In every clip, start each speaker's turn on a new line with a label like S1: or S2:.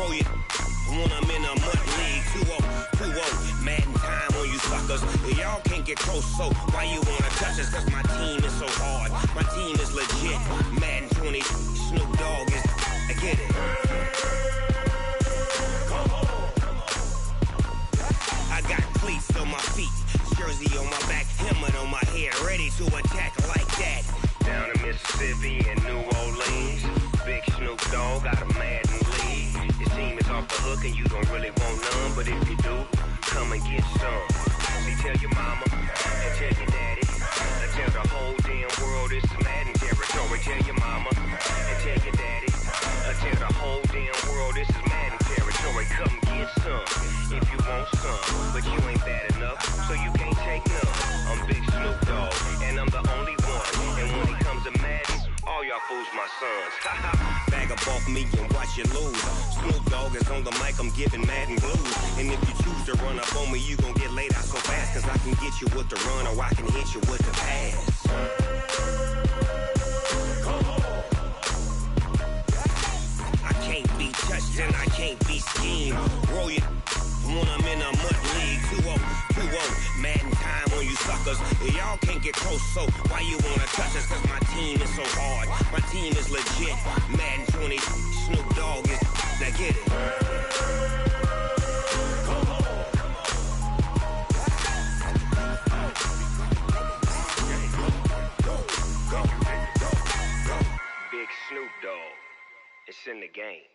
S1: roll you when I'm in a mud league. 2-0, Madden time on you suckers. Y'all can't get close, so why you wanna touch us? Cause my team is so hard. My team is legit. Madden 20, Snoop Dogg is, I get it. I got cleats on my feet, jersey on my back, helmet on my head, ready to attack like that. Down in Mississippi and New Orleans, big Snoop Dogg got a Madden league. Your team is off the hook and you don't really want none, but if you do, come and get some. See, tell your mama and tell your daddy, and tell the whole damn world this is Madden territory. Tell your mama and tell your daddy, and tell the whole damn world this is Madden territory. Come get some if you want some, but you ain't bad enough, so you can't take none. I'm Big Snoop Dogg, and I'm the only one. And when it comes to Madden, all y'all fools my sons. Bag up off me and watch you lose. Snoop Dogg is on the mic, I'm giving Madden blues. And if you choose to run up on me, you gon' get laid out so fast. Cause I can get you with the run or I can hit you with the pass. I can't be touched and I can't be schemed. Roll you when I'm in a mud league. 2-0, Madden time on you suckers. Y'all can't get close, so why you wanna touch us? Cause my team is so hard. My team is legit. Madden 20, Snoop Dogg is, now get it. Big Snoop Dogg, it's in the game.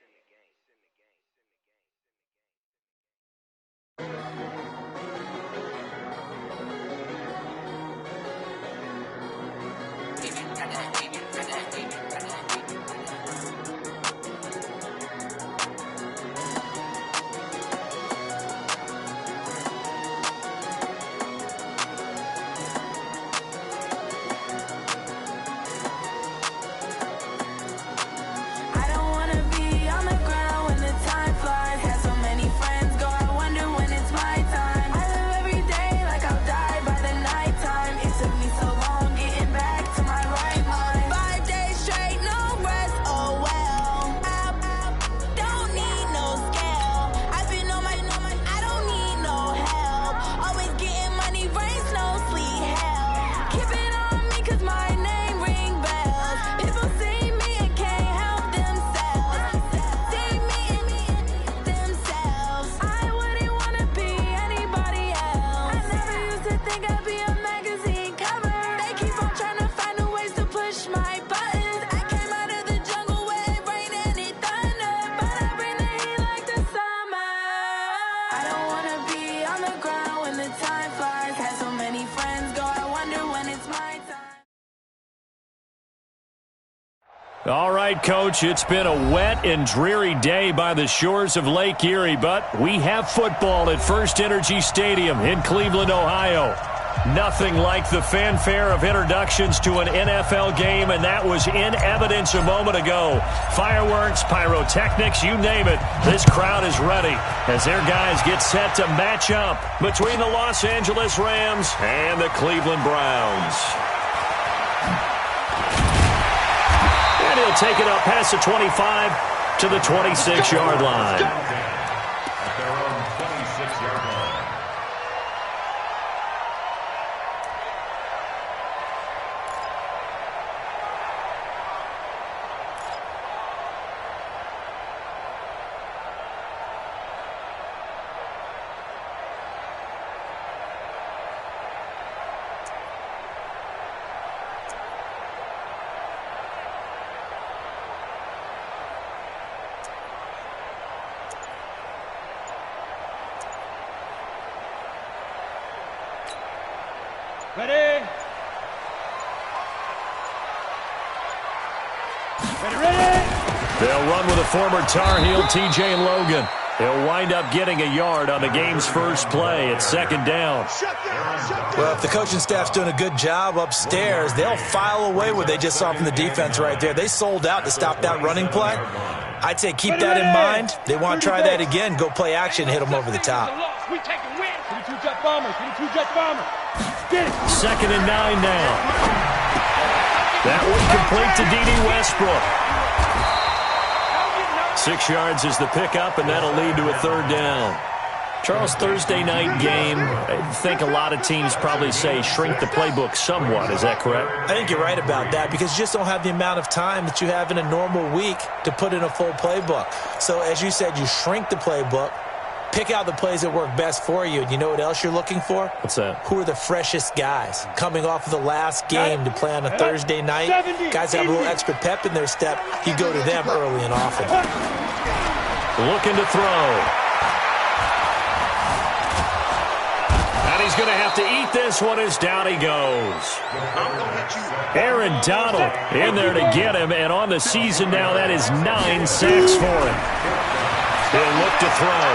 S2: All right, Coach, it's been a wet and dreary day by the shores of Lake Erie, but we have football at First Energy Stadium in Cleveland, Ohio. Nothing like the fanfare of introductions to an NFL game, and that was in evidence a moment ago. Fireworks, pyrotechnics, you name it. This crowd is ready as their guys get set to match up between the Los Angeles Rams and the Cleveland Browns. And he'll take it up past the 25 to the 26-yard line.
S3: Ready?
S2: They'll run with a former Tar Heel, T.J. Logan. He'll wind up getting a yard on the game's first play. It's second down.
S4: Well, if the coaching staff's doing a good job upstairs, they'll file away what they just saw from the defense right there. They sold out to stop that running play. I'd say keep that in mind. They want to try that again. Go play action, hit them over the top.
S3: We take a win. 22 Jet Bomber. 22 Jet Bomber.
S2: Second and 9 now. That one complete to D.D. Westbrook. 6 yards is the pickup, and that'll lead to a third down. Charles, Thursday night game, I think a lot of teams probably say shrink the playbook somewhat. Is that correct?
S4: I think you're right about that because you just don't have the amount of time that you have in a normal week to put in a full playbook. So, as you said, you shrink the playbook, pick out the plays that work best for you. And you know what else you're looking for?
S2: What's that?
S4: Who are the freshest guys coming off of the last game to play on a Thursday night? Guys that have a little extra pep in their step, you go to them early and often.
S2: Looking to throw. He's going to have to eat this one as down he goes. Aaron Donald in there to get him, and on the season now, that is 9 sacks for him. He'll look to throw.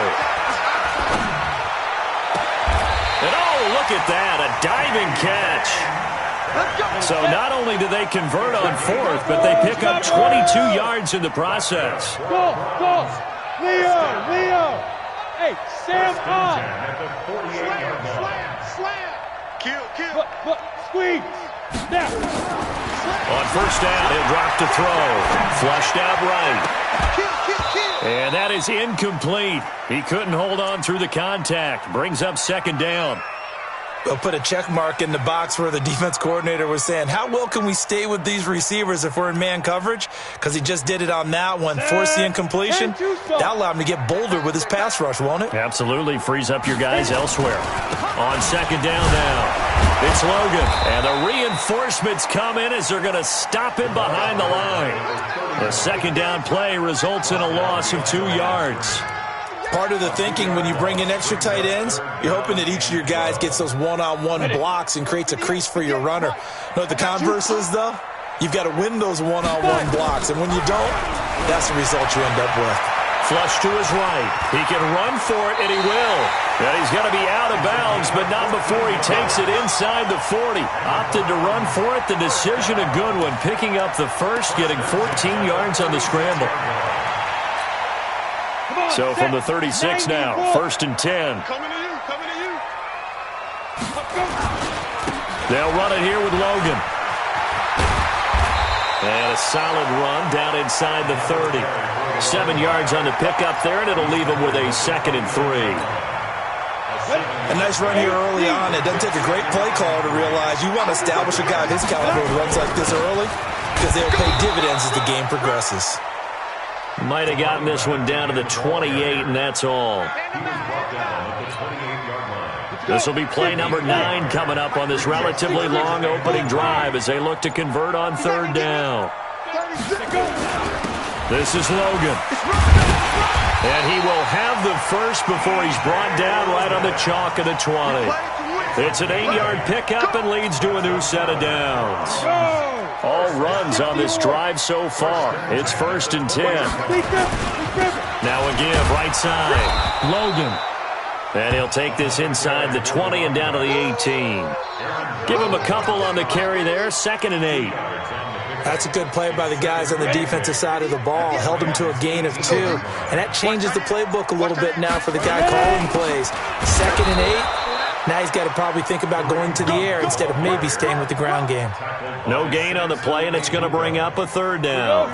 S2: And oh, look at that, a diving catch. So not only do they convert on fourth, but they pick up 22 yards in the process.
S3: Go! Leo! Hey, Sam on! Slam! Kill! Squeeze! Now!
S2: On first down, he'll drop to throw. Flushed out right. And that is incomplete. He couldn't hold on through the contact. Brings up second down.
S4: We'll put a check mark in the box where the defense coordinator was saying, how well can we stay with these receivers if we're in man coverage? Because he just did it on that one, forced the incompletion. That'll allow him to get bolder with his pass rush, won't it?
S2: Absolutely. Frees up your guys elsewhere. On second down now, it's Logan. And the reinforcements come in as they're going to stop him behind the line. The second down play results in a loss of 2 yards.
S4: Part of the thinking when you bring in extra tight ends, you're hoping that each of your guys gets those one-on-one blocks and creates a crease for your runner. You know what the converse is, though? You've got to win those one-on-one blocks, and when you don't, that's the result you end up with.
S2: Flush to his right. He can run for it, and he will. And he's going to be out of bounds, but not before he takes it inside the 40. Opted to run for it. The decision a good one, picking up the first, getting 14 yards on the scramble. So from the 36 now, 1st and 10.
S3: Coming to you.
S2: They'll run it here with Logan. And a solid run down inside the 30. 7 yards on the pickup there, and it'll leave him with a 2nd and 3.
S4: A nice run here early on. It doesn't take a great play caller to realize you want to establish a guy of his caliber who runs like this early because they'll pay dividends as the game progresses.
S2: Might have gotten this one down to the 28, and that's all. This will be play number 9 coming up on this relatively long opening drive as they look to convert on third down. This is Logan. And he will have the first before he's brought down right on the chalk of the 20. It's an 8-yard pickup and leads to a new set of downs. All runs on this drive so far. It's 1st and 10. Now a give right side. Logan. And he'll take this inside the 20 and down to the 18. Give him a couple on the carry there. 2nd and 8.
S4: That's a good play by the guys on the defensive side of the ball. Held him to a gain of 2. And that changes the playbook a little bit now for the guy calling plays. 2nd and 8. Now he's got to probably think about going to the air instead of maybe staying with the ground game.
S2: No gain on the play, and it's going to bring up a third down.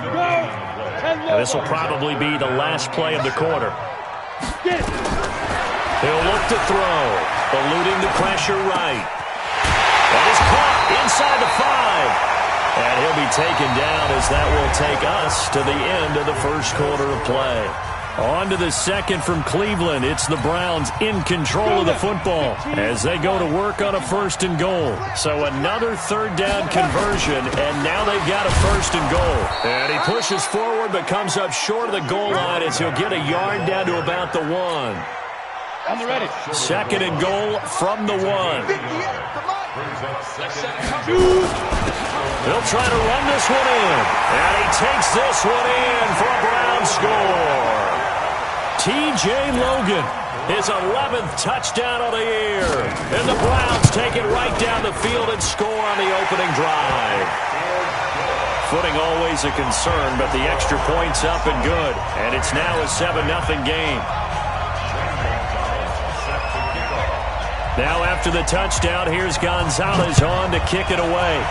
S2: And this will probably be the last play of the quarter. He'll look to throw, eluding the pressure right. That is caught inside the 5. And he'll be taken down as that will take us to the end of the first quarter of play. On to the second from Cleveland. It's the Browns in control of the football as they go to work on a 1st and goal. So another third down conversion, and now they've got a 1st and goal. And he pushes forward but comes up short of the goal line as he'll get a yard down to about the 1.
S3: On the ready.
S2: 2nd and goal from the 1. He'll try to run this one in. And he takes this one in for a Brown score. T.J. Logan, his 11th touchdown of the year. And the Browns take it right down the field and score on the opening drive. Footing always a concern, but the extra point's up and good. And it's now a 7-0 game. Now after the touchdown, here's Gonzalez on to kick it away.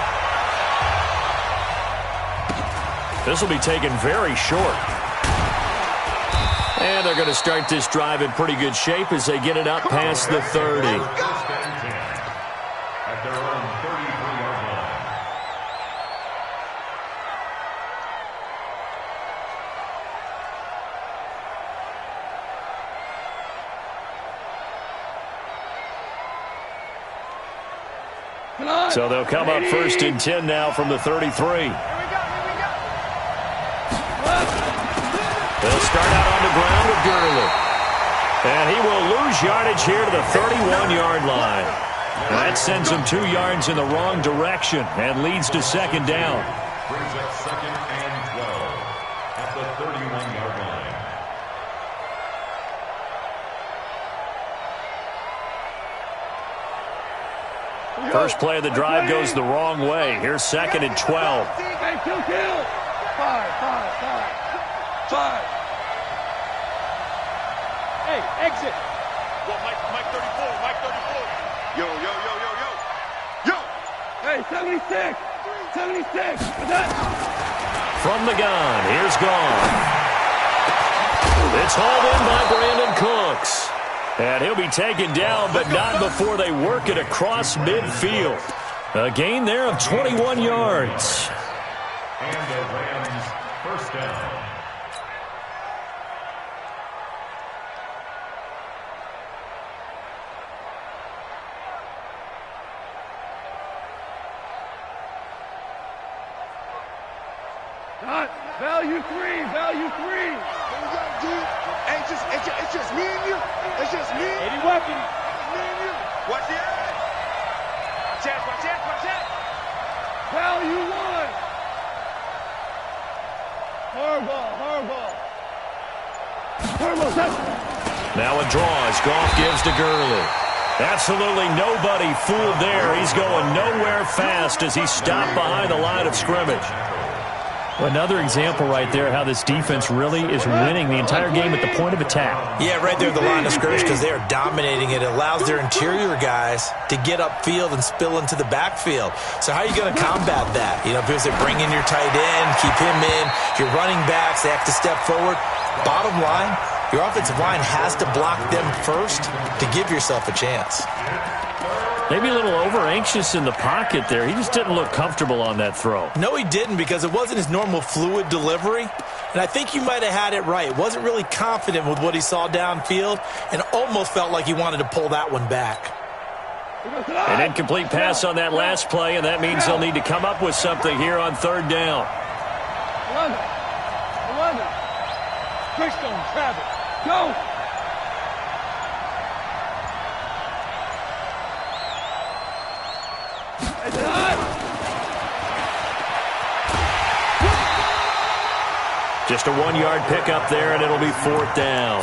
S2: This will be taken very short. And they're going to start this drive in pretty good shape as they get it up past the 30.
S5: At their own 33-yard line.
S2: So they'll come up 1st and 10 now from the 33. They'll start out on the ground with Gurley. And he will lose yardage here to the 31-yard line. That sends him 2 yards in the wrong direction and leads to 2nd down.
S5: Brings up 2nd and 12 at the 31-yard line.
S2: First play of the drive goes the wrong way. Here's 2nd and 12.
S3: Hey, kill. 5. Hey, exit. Well, Mike 34. Yo. Hey, 76.
S2: From the gun, here's Gone. It's hauled in by Brandon Cooks. And he'll be taken down, but not before they work it across midfield. A gain there of 21 yards.
S5: And the Rams first down.
S3: Value three. Here we go, dude. Hey, it's just me and you. It's just me. 80 weapons. Me and you. Watch the eye. Watch out. Value 1. Hardball.
S2: Now a draw as Goff gives to Gurley. Absolutely nobody fooled there. He's going nowhere fast as he's stopped behind the line of scrimmage.
S6: Another example right there how this defense really is winning the entire game at the point of attack.
S4: Yeah, right there at the line of scrimmage because they are dominating it. It allows their interior guys to get upfield and spill into the backfield. So how are you going to combat that? You know, because they bring in your tight end, keep him in, your running backs, they have to step forward. Bottom line, your offensive line has to block them first to give yourself a chance.
S6: Maybe a little over-anxious in the pocket there. He just didn't look comfortable on that throw.
S4: No, he didn't because it wasn't his normal fluid delivery. And I think you might have had it right. Wasn't really confident with what he saw downfield and almost felt like he wanted to pull that one back.
S2: An incomplete pass on that last play, and that means they'll need to come up with something here on 3rd down.
S3: 11. Quickstone, Travis. Go.
S2: Just a 1-yard pickup there, and it'll be 4th down.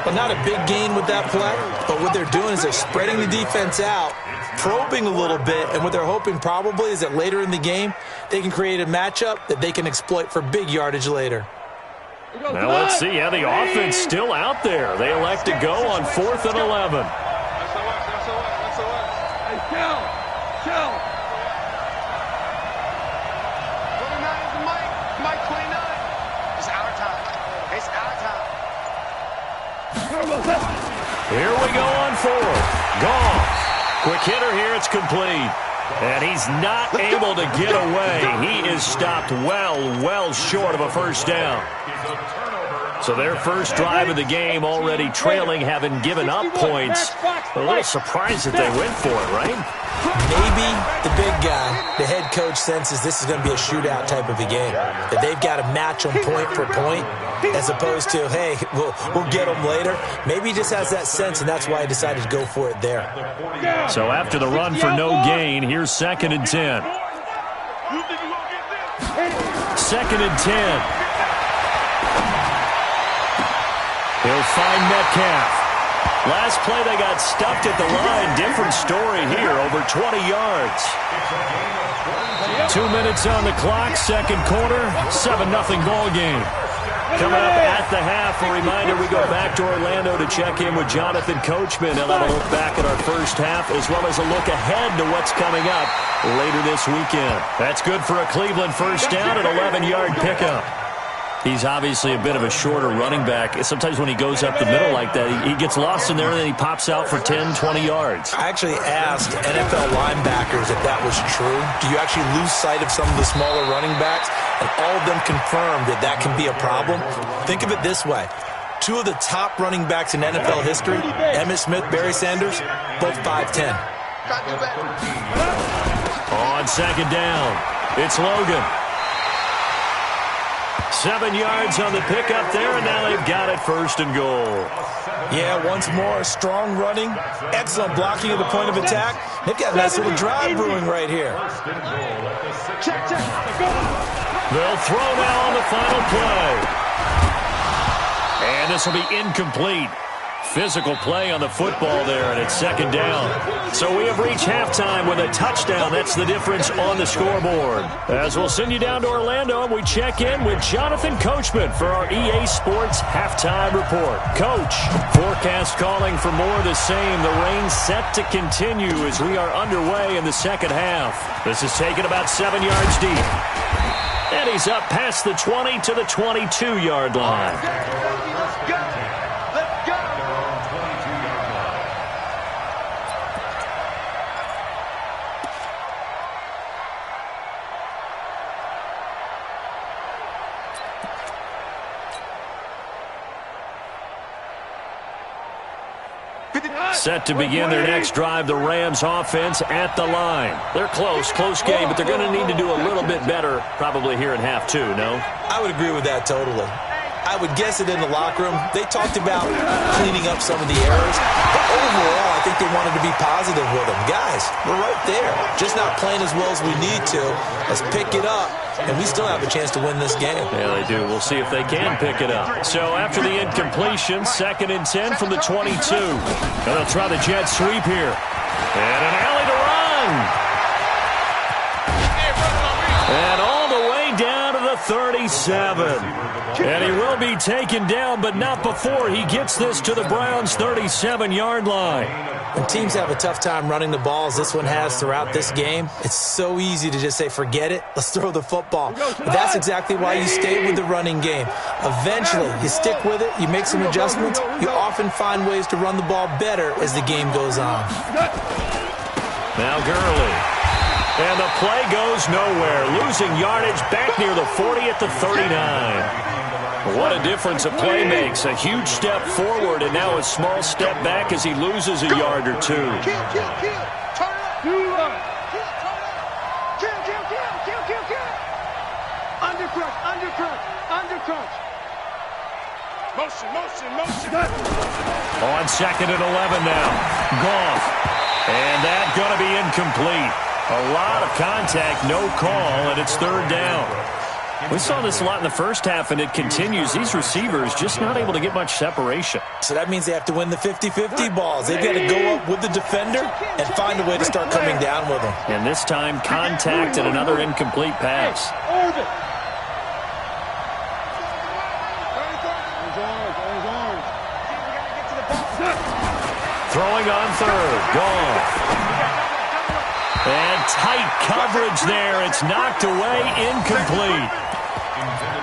S4: But not a big gain with that play. But what they're doing is they're spreading the defense out, probing a little bit, and what they're hoping probably is that later in the game, they can create a matchup that they can exploit for big yardage later.
S2: Now let's see how the offense still out there. They elect to go on 4th and 11.
S3: Hey, Kel. 29 is Mike 29. It's our time.
S2: Here we go on 4th. Gone. Quick hitter here. It's complete. And he's not able to get away. He is stopped well short of a first down. So their first drive of the game already trailing, having given up points. A little surprised that they went for it, right?
S4: Maybe the big guy, the head coach, senses this is going to be a shootout type of a game. That they've got to match them point for point as opposed to, hey, we'll get them later. Maybe he just has that sense, and that's why he decided to go for it there.
S2: So after the run for no gain, here's 2nd and 10. 2nd and 10. He'll find Metcalf. Last play, they got stuffed at the line. Different story here, over 20 yards. 2 minutes on the clock, 2nd quarter, 7-0 ball game. Coming up at the half, a reminder, we go back to Orlando to check in with Jonathan Coachman. He'll have a look back at our first half, as well as a look ahead to what's coming up later this weekend. That's good for a Cleveland first down, an 11-yard pickup. He's obviously a bit of a shorter running back. Sometimes when he goes up the middle like that, he gets lost in there, and then he pops out for 10, 20 yards.
S4: I actually asked NFL linebackers if that was true. Do you actually lose sight of some of the smaller running backs? And all of them confirmed that that can be a problem. Think of it this way. Two of the top running backs in NFL history, Emmitt Smith, Barry Sanders, both 5'10".
S2: On second down, it's Logan. 7 yards on the pickup there, and now they've got it first and goal.
S4: Yeah, once more, strong running, excellent blocking at the point of attack. They've got a nice little drive brewing right here.
S2: They'll throw now on the final play. And this will be incomplete. Physical play on the football there, and it's second down. So we have reached halftime with a touchdown. That's the difference on the scoreboard. As we'll send you down to Orlando, and we check in with Jonathan Coachman for our EA Sports Halftime Report. Coach, forecast calling for more of the same. The rain set to continue as we are underway in the second half. This is taken about 7 yards deep. And he's up past the 20 to the 22-yard line. Set to begin their next drive, the Rams offense at the line. They're close game, but they're going to need to do a little bit better probably here in half two, no?
S4: I would agree with that totally. I would guess it in the locker room. They talked about cleaning up some of the errors. But overall, I think they wanted to be positive with them. Guys, we're right there. Just not playing as well as we need to. Let's pick it up, and we still have a chance to win this game.
S2: Yeah, they do. We'll see if they can pick it up. So after the incompletion, 2nd and 10 from the 22. And they'll try the jet sweep here. And an alley to run. And all the way down to the 37. And he will be taken down, but not before he gets this to the Browns' 37-yard line.
S4: When teams have a tough time running the ball, as this one has throughout this game, it's so easy to just say, forget it, let's throw the football. But that's exactly why you stay with the running game. Eventually, you stick with it, you make some adjustments, you often find ways to run the ball better as the game goes on.
S2: Now Gurley. And the play goes nowhere. Losing yardage back near the 40 at the 39. What a difference a play makes. A huge step forward and now a small step back as he loses a yard or two.
S3: Undercrunch. Motion.
S2: On 2nd and 11 now. Goff. And that going to be incomplete. A lot of contact, no call, and it's 3rd down. We saw this a lot in the first half, and it continues. These receivers just not able to get much separation.
S4: So that means they have to win the 50-50 balls. They've got to go up with the defender and find a way to start coming down with them.
S2: And this time, contact and another incomplete pass. Throwing on 3rd. Goff. And tight coverage there. It's knocked away, incomplete.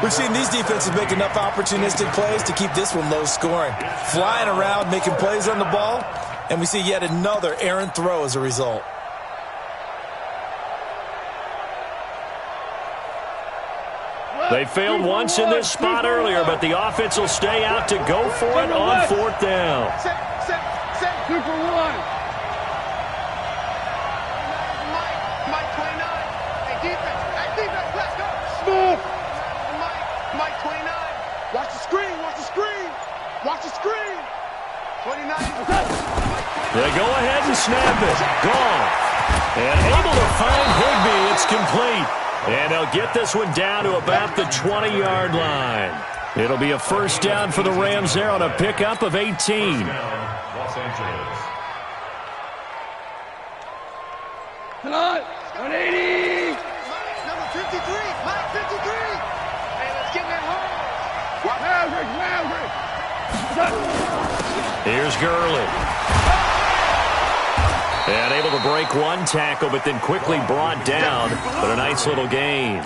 S4: We've seen these defenses make enough opportunistic plays to keep this one low scoring. Flying around, making plays on the ball, and we see yet another errant throw as a result.
S2: They failed once in this spot earlier, but the offense will stay out to go for it on 4th down.
S3: Set 2 for 1. Mike 29. Watch the screen. 29.
S2: They go ahead and snap it. Goff. And able to find Higbee. It's complete. And they'll get this one down to about the 20-yard line. It'll be a 1st down for the Rams there on a pickup of 18.
S5: Los Angeles.
S3: Tonight, 180. Number 53. Mike 53. Hey, let's get that home. Maverick.
S2: Here's Gurley. And able to break one tackle, but then quickly brought down. But a nice little gain.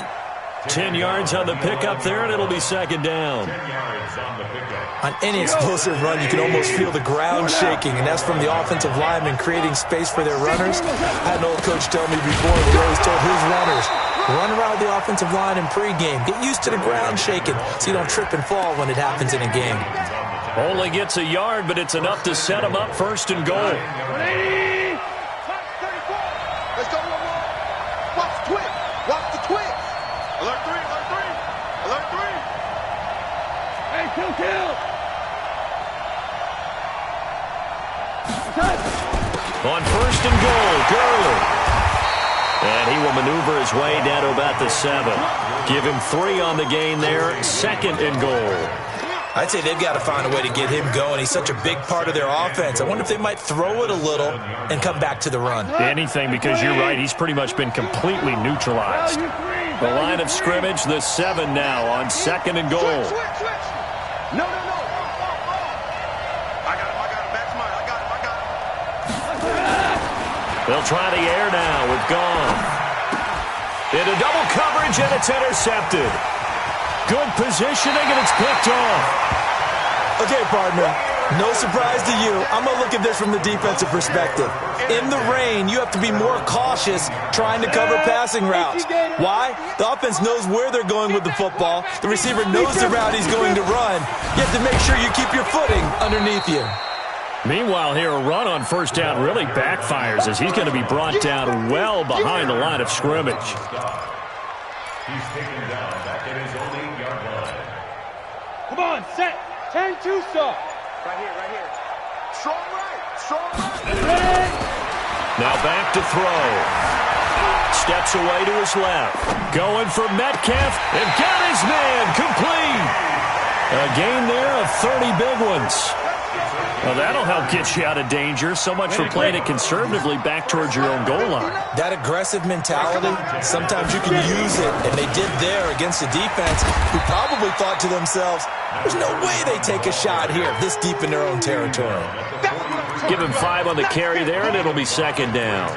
S2: 10 yards on the pickup there, and it'll be second down.
S5: 10 yards on the pickup.
S4: On any explosive run, you can almost feel the ground shaking, and that's from the offensive linemen creating space for their runners. I had an old coach tell me before, he always told his runners, run around the offensive line in pregame. Get used to the ground shaking so you don't trip and fall when it happens in a game.
S2: Only gets a yard, but it's enough to set him up first and goal.
S3: Let's go, watch the twist. Watch the twist. Alert 3, alert 3. Alert 3. Hey, kill.
S2: On first and goal, Gurley. And he will maneuver his way down to about the 7. Give him 3 on the gain there, second and goal.
S4: I'd say they've got to find a way to get him going. He's such a big part of their offense. I wonder if they might throw it a little and come back to the run.
S2: Anything, because you're right, he's pretty much been completely neutralized. The line of scrimmage, the 7 now on second and goal.
S3: Switch. No. I got him. Back smart. I got him.
S2: They'll try the air now with Goff. Into double coverage, and it's intercepted. Good positioning, and it's picked off.
S4: Okay, partner, no surprise to you. I'm going to look at this from the defensive perspective. In the rain, you have to be more cautious trying to cover passing routes. Why? The offense knows where they're going with the football. The receiver knows the route he's going to run. You have to make sure you keep your footing underneath you.
S2: Meanwhile, here, a run on first down really backfires as he's going to be brought down well behind the line of scrimmage.
S5: He's taken down back at his own 8-yard line.
S3: Come on, set. 10-2 stop. Right here. Strong right.
S2: Now back to throw. Steps away to his left. Going for Metcalf and got his man complete. A gain there of 30 big ones. Well, that'll help get you out of danger. So much for playing it conservatively back towards your own goal line.
S4: That aggressive mentality, sometimes you can use it, and they did there against a defense who probably thought to themselves, there's no way they take a shot here this deep in their own territory.
S2: Give him 5 on the carry there, and it'll be second down.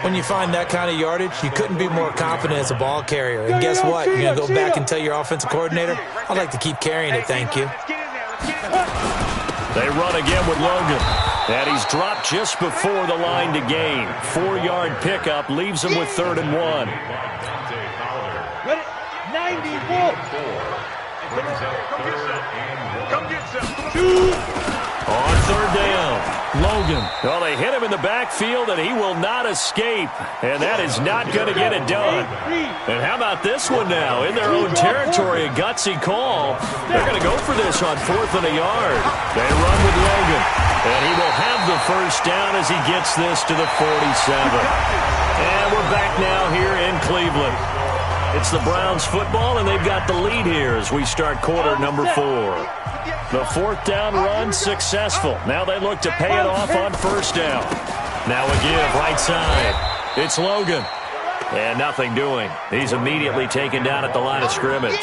S4: When you find that kind of yardage, you couldn't be more confident as a ball carrier. And guess what? You're going to go back and tell your offensive coordinator, I'd like to keep carrying it, thank you.
S2: They run again with Logan. And he's dropped just before the line to gain. 4-yard pickup leaves him with 3rd and 1.
S3: 94. Come get some.
S2: On 3rd down, Logan. Well, they hit him in the backfield, and he will not escape. And that is not going to get it done. And how about this one now? In their own territory, a gutsy call. They're going to go for this on 4th and a yard. They run with Logan. And he will have the first down as he gets this to the 47. And we're back now here in Cleveland. It's the Browns football, and they've got the lead here as we start quarter number 4. The 4th down run successful. Now they look to pay it off on first down. Now a give right side. It's Logan. And nothing doing. He's immediately taken down at the line of scrimmage.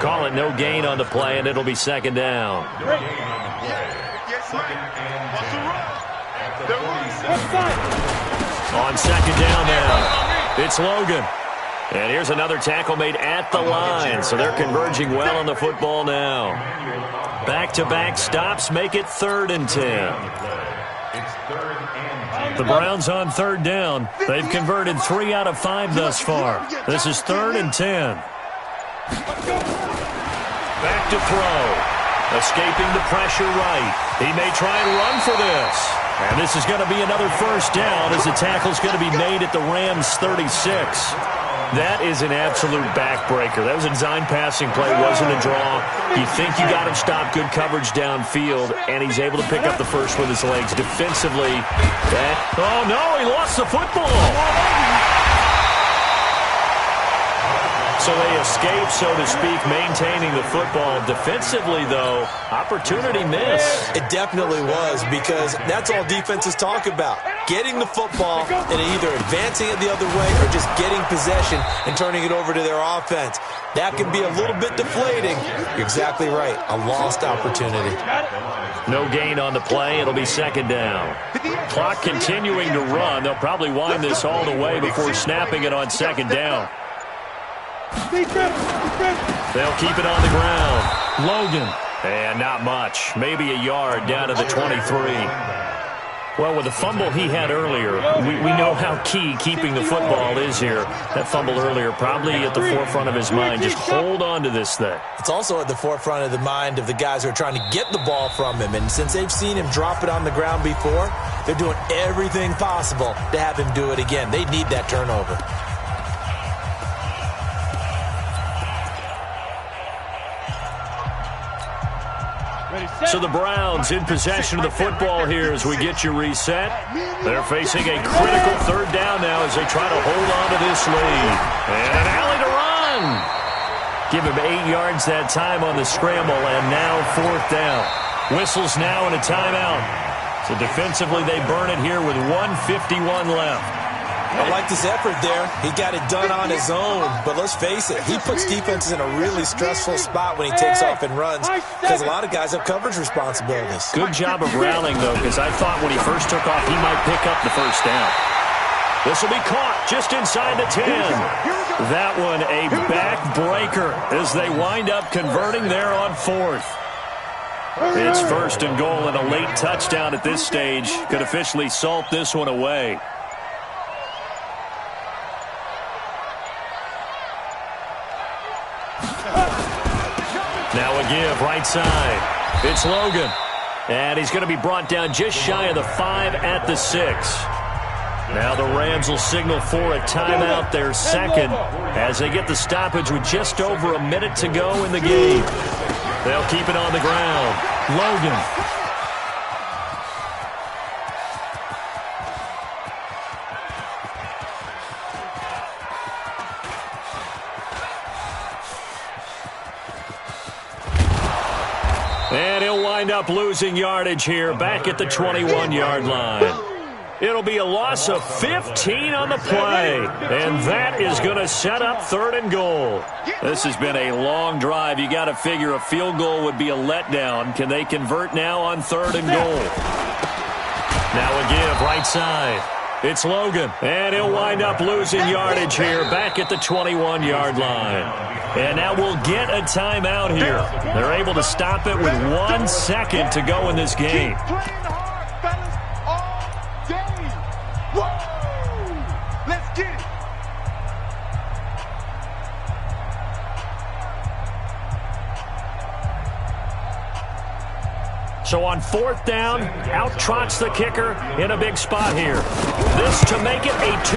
S2: Call it no gain on the play, and it'll be second down. On second down now, it's Logan. And here's another tackle made at the line, so they're converging well on the football now. Back-to-back stops make it 3rd and 10. The Browns on 3rd down. They've converted 3 out of 5 thus far. This is 3rd and 10. Back to throw. Escaping the pressure right. He may try and run for this. And this is going to be another first down as the tackle's going to be made at the Rams' 36. That is an absolute backbreaker. That was a design passing play, wasn't a draw. You think you got him stopped, good coverage downfield, and he's able to pick up the first with his legs. Defensively, oh no, he lost the football. So they escape, so to speak, maintaining the football. Defensively, though, opportunity miss.
S4: It definitely was, because that's all defenses talk about. Getting the football and either advancing it the other way or just getting possession and turning it over to their offense. That can be a little bit deflating. You're exactly right. A lost opportunity.
S2: No gain on the play. It'll be second down. Clock continuing to run. They'll probably wind this all the way before snapping it on second down. They'll keep it on the ground. Logan. And not much. Maybe a yard down to the 23. Well, with the fumble he had earlier, we know how key keeping the football is here. That fumble earlier probably at the forefront of his mind. Just hold on to this thing.
S4: It's also at the forefront of the mind of the guys who are trying to get the ball from him. And since they've seen him drop it on the ground before, they're doing everything possible to have him do it again. They need that turnover.
S2: So the Browns in possession of the football here as we get you reset. They're facing a critical third down now as they try to hold on to this lead. And an alley to run. Give him 8 yards that time on the scramble, and now 4th down. Whistles now and a timeout. So defensively they burn it here with 1:51 left.
S4: I liked his effort there. He got it done on his own. But let's face it, he puts defenses in a really stressful spot when he takes off and runs because a lot of guys have coverage responsibilities.
S2: Good job of rallying, though, because I thought when he first took off, he might pick up the first down. This will be caught just inside the 10. That one a backbreaker as they wind up converting there on 4th. It's 1st and goal, and a late touchdown at this stage could officially salt this one away. Now a give right side. It's Logan. And he's going to be brought down just shy of the 5 at the 6. Now the Rams will signal for a timeout, their second, as they get the stoppage with just over a minute to go in the game. They'll keep it on the ground. Logan. And he'll wind up losing yardage here back at the 21-yard line. It'll be a loss of 15 on the play, and that is going to set up 3rd and goal. This has been a long drive. You got to figure a field goal would be a letdown. Can they convert now on 3rd and goal? Now a give right side. It's Logan, and he'll wind up losing yardage here back at the 21-yard line. And now we'll get a timeout here. They're able to stop it with 1 second to go in this game.
S3: Keep playing hard, fellas, all day. Woo! Let's get it.
S2: So on 4th down, out trots the kicker in a big spot here. This to make it a 2.